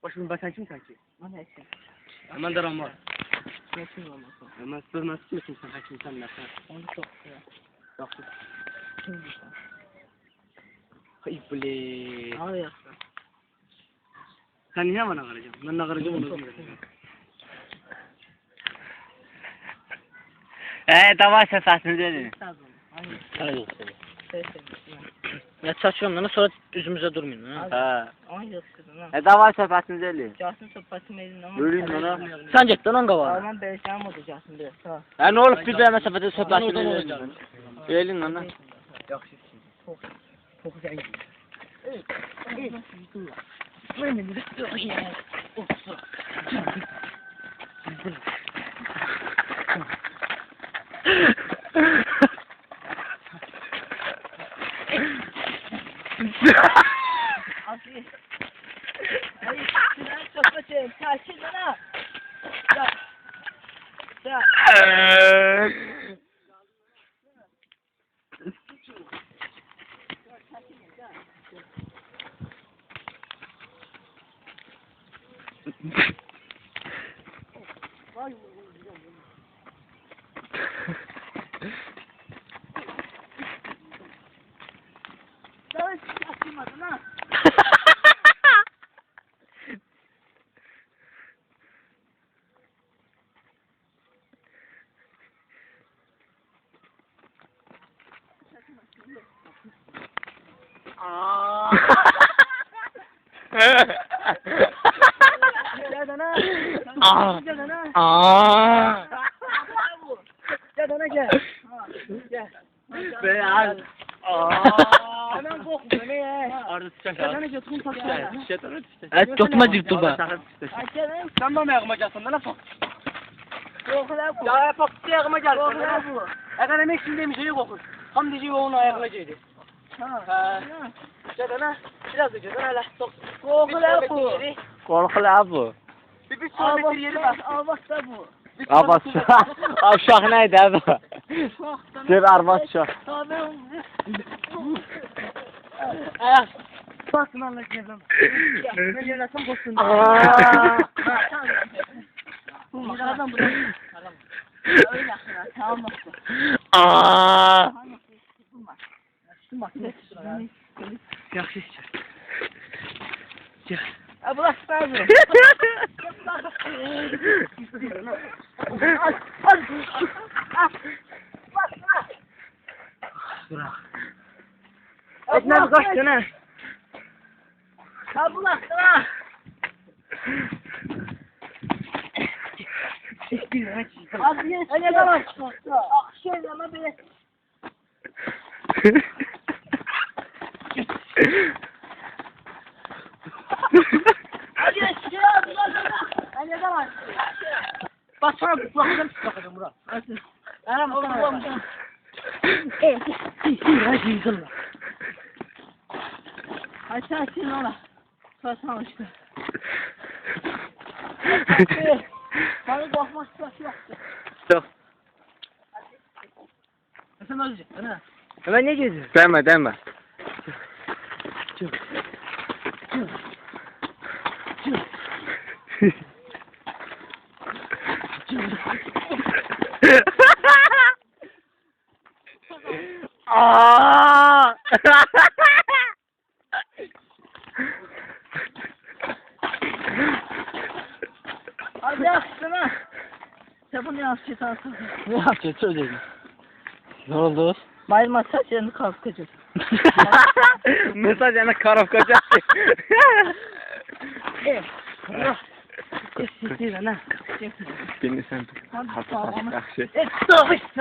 Başım basan kim sanki? Bana eşek. Aman da Ramar. Geçin olmasın. Ama siz nasıl kimsin sen hakim sen nasıl? Onu çok güzel. Yoksa. Kim güzel. Hayır bile. Ağrıyorsun. Sen niye bana karacaksın? Ben de karacağım onu. Davay sefasını dedin. Hayır. Ya çaçıyorum lan sonra yüzümüze durmayın ha. Ha. Ay yok kızım ha. Davay sefasını dedin. Casım sopası meydan ama. Göreyim ona. Sen cidden on kava. Aman beşem oldu casım bir. Sağ. Ne olup bir de mesafede sefasını dedin. Elin ona. Yok çok zengin. Benim de çok iyi. Abi. Hayır, şuna çok kötü. Kaçın lan. Ya. Daha hiç açılmadın ha. Gel dana. Gel dana. Gel dana gel. Gel. Beyaz. Hemen korkma ne? Arda sıçak Gel al. dana götürün taşla. Şeytanı sıçak. Evet tutma çıktı bak. Gel. Sen bana yakma gelsin lan afak. Korkla bu. Ya afak yakma gelsin. Korkla bu. Eğer emek şimdi demiş iyi kokur. Ham diyeceği onun ayakına geldi. Ha. Cadana biraz da cadana hele. Korkla bu. Korkula bu. Bir sohbet yeri var. Avasta bu. Abbas. Avşak neydi abi? Sev arvaz şak. Ayak. Basın Allah cezam. Ne yerlersem boşsun. Buradan buradan. Öyle akıra. Tamam mı? Yaxşı. Gel. Bırak abi. Bırak. Etmez kaçtın ha. Bırak. Abi ne var? Şöyle ama böyle. Hadi şuraya bak. Ne var? Bak sana kulaklarım çıkacağım Murat. Anam oğlum. Açın ola. Kaçma işte. Bana bakmak sırası yoktu. Çok. Sen ölecek. Ana. Hemen ne geziyorsun? Deme. Hadi yapsana. Sen bunu yapacaksın. Ne yapacağız söyleyeyim. Ne oldu? Bayılma saçlarını kalkacak. Mesaj yana karaf kaçak. Eskisi lan ha. Beni sen. Hadi Hafif sağ ol. hafif. Dur.